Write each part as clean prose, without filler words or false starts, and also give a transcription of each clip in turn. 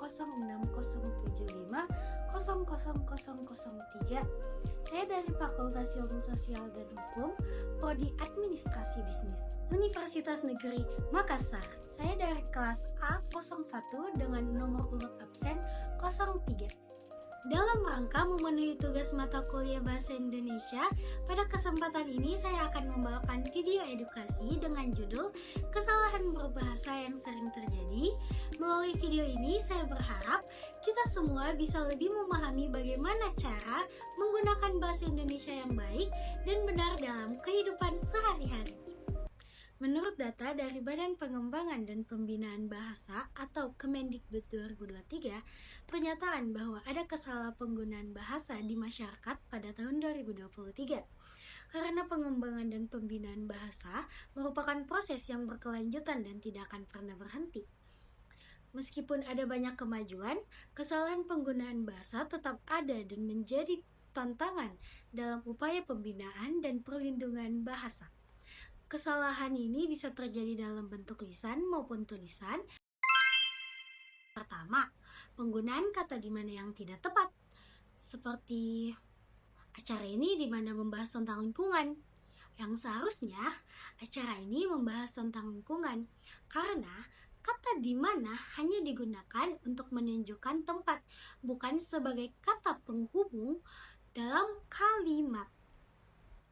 000750003. Saya dari Fakultas Ilmu Sosial dan Hukum, Prodi Administrasi Bisnis, Universitas Negeri Makassar. Saya dari kelas A01 dengan nomor urut absen 03. Dalam rangka memenuhi tugas mata kuliah Bahasa Indonesia, pada kesempatan ini saya akan membawakan video edukasi dengan judul Kesalahan Berbahasa yang Sering Terjadi. Melalui video ini saya berharap kita semua bisa lebih memahami bagaimana cara menggunakan bahasa Indonesia yang baik dan benar dalam kehidupan sehari-hari. Menurut data dari Badan Pengembangan dan Pembinaan Bahasa atau Kemendikbud 2023, pernyataan bahwa ada kesalahpenggunaan bahasa di masyarakat pada tahun 2023. Karena pengembangan dan pembinaan bahasa merupakan proses yang berkelanjutan dan tidak akan pernah berhenti. Meskipun ada banyak kemajuan, kesalahan penggunaan bahasa tetap ada dan menjadi tantangan dalam upaya pembinaan dan perlindungan bahasa. Kesalahan ini bisa terjadi dalam bentuk lisan maupun tulisan. Pertama, penggunaan kata di mana yang tidak tepat. Seperti acara ini di mana membahas tentang lingkungan. Yang seharusnya acara ini membahas tentang lingkungan karena kata di mana hanya digunakan untuk menunjukkan tempat, bukan sebagai kata penghubung dalam kalimat.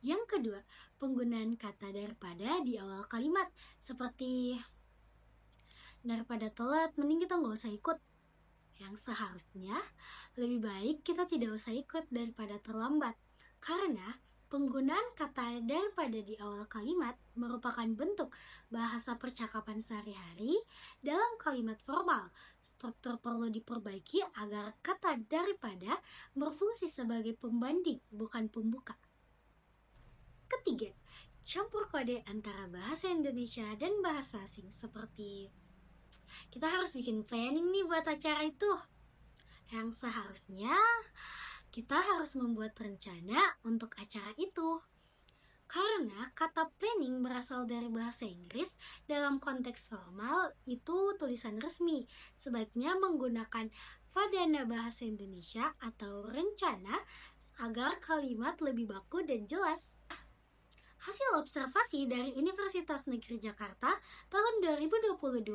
Yang kedua, penggunaan kata daripada di awal kalimat, seperti daripada telat, mending kita nggak usah ikut. Yang seharusnya lebih baik kita tidak usah ikut daripada terlambat, karena penggunaan kata daripada di awal kalimat merupakan bentuk bahasa percakapan sehari-hari dalam kalimat formal. Struktur perlu diperbaiki agar kata daripada berfungsi sebagai pembanding, bukan pembuka. Ketiga, campur kode antara bahasa Indonesia dan bahasa asing, seperti kita harus bikin planning nih buat acara itu. Yang seharusnya kita harus membuat rencana untuk acara itu. Karena kata planning berasal dari bahasa Inggris, dalam konteks formal itu tulisan resmi. Sebaiknya menggunakan padana bahasa Indonesia atau rencana agar kalimat lebih baku dan jelas. Hasil observasi dari Universitas Negeri Jakarta tahun 2022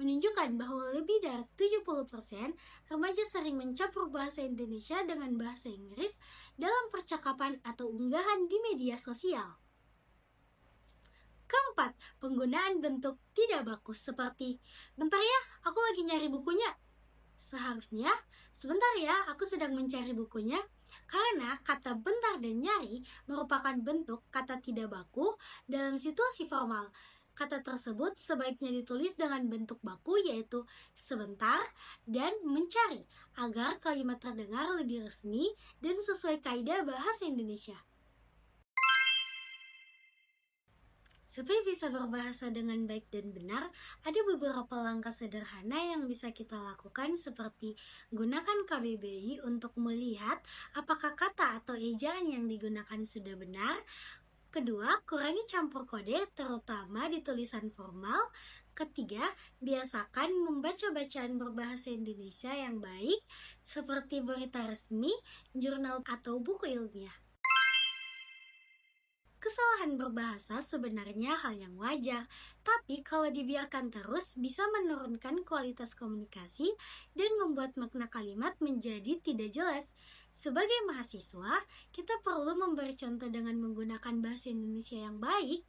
menunjukkan bahwa lebih dari 70% remaja sering mencampur bahasa Indonesia dengan bahasa Inggris dalam percakapan atau unggahan di media sosial. Keempat, penggunaan bentuk tidak bakus seperti "Bentar ya, aku lagi nyari bukunya." Seharusnya, "Sebentar ya, aku sedang mencari bukunya." Karena kata bentar dan nyari merupakan bentuk kata tidak baku dalam situasi formal. Kata tersebut sebaiknya ditulis dengan bentuk baku, yaitu sebentar dan mencari, agar kalimat terdengar lebih resmi dan sesuai kaidah bahasa Indonesia. Supaya bisa berbahasa dengan baik dan benar, ada beberapa langkah sederhana yang bisa kita lakukan, seperti gunakan KBBI untuk melihat apakah kata atau ejaan yang digunakan sudah benar. Kedua, kurangi campur kode, terutama di tulisan formal. Ketiga, biasakan membaca bacaan berbahasa Indonesia yang baik, seperti berita resmi, jurnal, atau buku ilmiah. Kesalahan berbahasa sebenarnya hal yang wajar, tapi kalau dibiarkan terus bisa menurunkan kualitas komunikasi dan membuat makna kalimat menjadi tidak jelas. Sebagai mahasiswa, kita perlu memberi contoh dengan menggunakan bahasa Indonesia yang baik,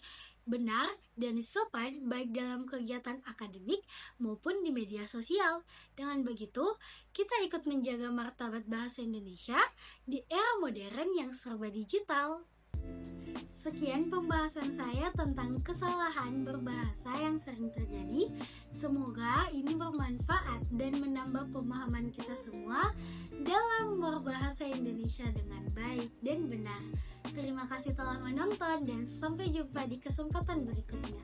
benar, dan sopan baik dalam kegiatan akademik maupun di media sosial. Dengan begitu, kita ikut menjaga martabat bahasa Indonesia di era modern yang serba digital. Sekian pembahasan saya tentang kesalahan berbahasa yang sering terjadi. Semoga ini bermanfaat dan menambah pemahaman kita semua dalam berbahasa Indonesia dengan baik dan benar. Terima kasih telah menonton dan sampai jumpa di kesempatan berikutnya.